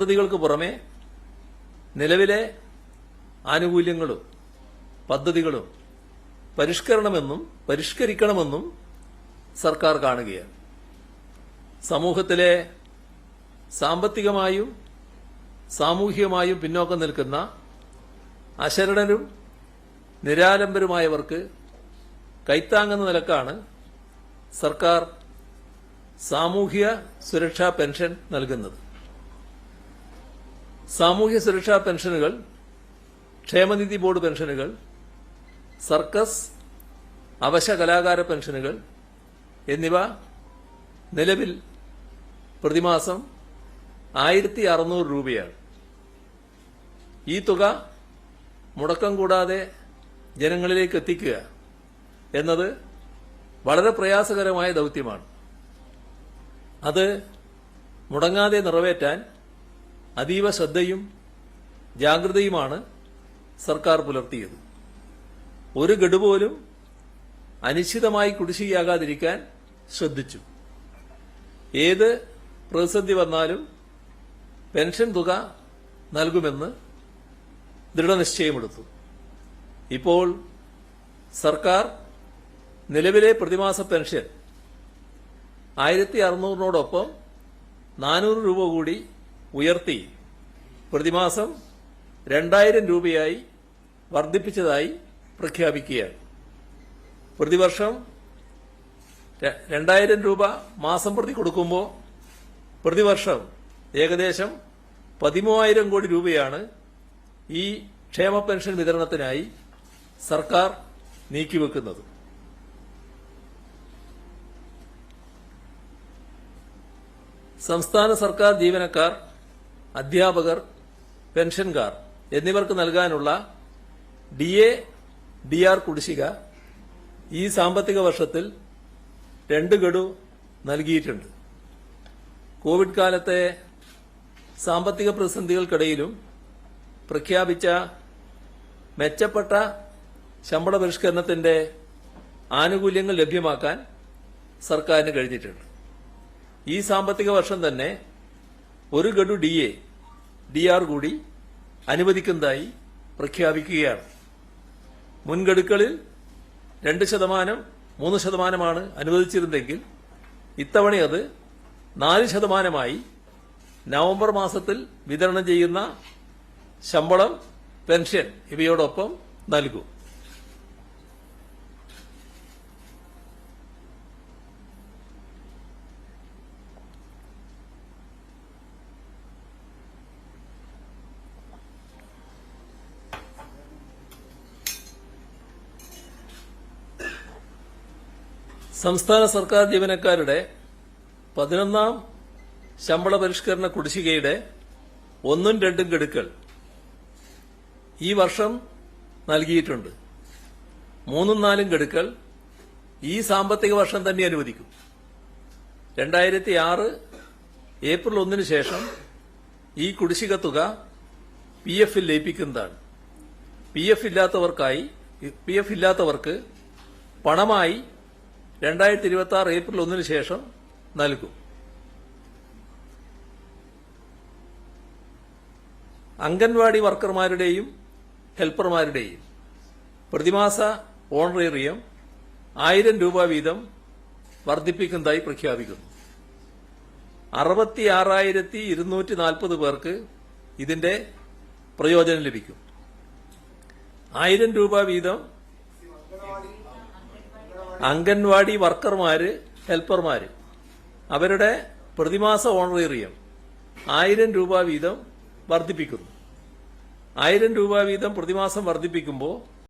പദ്ധതികൾക്ക് പുറമെ നിലവിലെ ആനുകൂല്യങ്ങളും പദ്ധതികളും പരിഷ്കരിക്കണമെന്നും സർക്കാർ കാണുകയാണ്. സമൂഹത്തിലെ സാമ്പത്തികമായും സാമൂഹികമായും പിന്നോക്കം നിൽക്കുന്ന അശരണരും നിരാലംബരുമായവർക്ക് കൈത്താങ്ങുന്ന നിലക്കാണ് സർക്കാർ സാമൂഹ്യ സുരക്ഷാ പെൻഷൻ നൽകുന്നത്. സാമൂഹ്യ സുരക്ഷാ പെൻഷനുകൾ, ക്ഷേമനിധി ബോർഡ് പെൻഷനുകൾ, സർക്കസ്, അവശ കലാകാര പെൻഷനുകൾ എന്നിവ നിലവിൽ പ്രതിമാസം 1600 രൂപയാണ്. ഈ തുക മുടക്കം കൂടാതെ ജനങ്ങളിലേക്ക് എത്തിക്കുക എന്നത് വളരെ പ്രയാസകരമായ ദൗത്യമാണ്. അത് മുടങ്ങാതെ നിറവേറ്റാൻ അതീവ ശ്രദ്ധയും ജാഗ്രതയുമാണ് സർക്കാർ പുലർത്തിയത്. ഒരു ഗഡു പോലും അനിശ്ചിതമായി കുടിശ്ശികയാകാതിരിക്കാൻ ശ്രദ്ധിച്ചു. ഏത് പ്രതിസന്ധി വന്നാലും പെൻഷൻ തുക നൽകുമെന്ന് ദൃഢനിശ്ചയമെടുത്തു. ഇപ്പോൾ സർക്കാർ നിലവിലെ പ്രതിമാസ പെൻഷൻ 1600-നോടൊപ്പം 400 രൂപ കൂടി ഉയർത്തി പ്രതിമാസം 2000 രൂപയായി വർദ്ധിപ്പിച്ചതായി പ്രഖ്യാപിക്കുകയാണ്. പ്രതിവർഷം 2000 രൂപ മാസം പ്രതി കൊടുക്കുമ്പോൾ പ്രതിവർഷം ഏകദേശം 13,000 കോടി രൂപയാണ് ഈ ക്ഷേമ പെൻഷൻ വിതരണത്തിനായി സർക്കാർ നീക്കിവെക്കുന്നത്. സംസ്ഥാന സർക്കാർ ജീവനക്കാർ, അധ്യാപകർ, പെൻഷൻകാർ എന്നിവർക്ക് നൽകാനുള്ള DA, DR കുടിശ്ശിക ഈ സാമ്പത്തിക വർഷത്തിൽ 2 ഗഡു നൽകിയിട്ടുണ്ട്. കോവിഡ് കാലത്തെ സാമ്പത്തിക പ്രതിസന്ധികൾക്കിടയിലും പ്രഖ്യാപിച്ച മെച്ചപ്പെട്ട ശമ്പള പരിഷ്കരണത്തിന്റെ ആനുകൂല്യങ്ങൾ ലഭ്യമാക്കാൻ സർക്കാരിന് കഴിഞ്ഞിട്ടുണ്ട്. ഈ സാമ്പത്തിക വർഷം തന്നെ 1 ഗഡു DA, DR കൂടി അനുവദിക്കുന്നതായി പ്രഖ്യാപിക്കുകയാണ്. മുൻഗഡുക്കളിൽ 2%, 3% അനുവദിച്ചിരുന്നെങ്കിൽ ഇത്തവണ അത് 4% നവംബർ മാസത്തിൽ വിതരണം ചെയ്യുന്ന ശമ്പളം, പെൻഷൻ ഇവയോടൊപ്പം നൽകും. സംസ്ഥാന സർക്കാർ ജീവനക്കാരുടെ 11ാം ശമ്പള പരിഷ്കരണ കുടിശ്ശികയുടെ 1ഉം 2ഉം ഗഡുക്കൾ ഈ വർഷം നൽകിയിട്ടുണ്ട്. 3ഉം 4ഉം ഗഡുക്കൾ ഈ സാമ്പത്തിക വർഷം തന്നെ അനുവദിക്കും. 2006 ഏപ്രിൽ 1 ശേഷം ഈ കുടിശ്ശിക തുക PF ലയിപ്പിക്കുന്നതാണ്. PF ഇല്ലാത്തവർക്ക് പണമായി 2026 ഏപ്രിൽ 1 ശേഷം നൽകും. അംഗൻവാടി വർക്കർമാരുടെയും ഹെൽപ്പർമാരുടെയും പ്രതിമാസ ഓണറേറിയം 1000 രൂപ വീതം വർദ്ധിപ്പിക്കുന്നതായി പ്രഖ്യാപിക്കുന്നു. 66,240 പേർക്ക് ഇതിന്റെ പ്രയോജനം ലഭിക്കും. 1000 രൂപ വീതം അംഗൻവാടി വർക്കർമാര്, ഹെൽപ്പർമാര് അവരുടെ പ്രതിമാസ ഓണറേറിയം 1000 രൂപ വീതം വർദ്ധിപ്പിക്കുന്നു. 1000 രൂപ വീതം പ്രതിമാസം വർദ്ധിപ്പിക്കുമ്പോൾ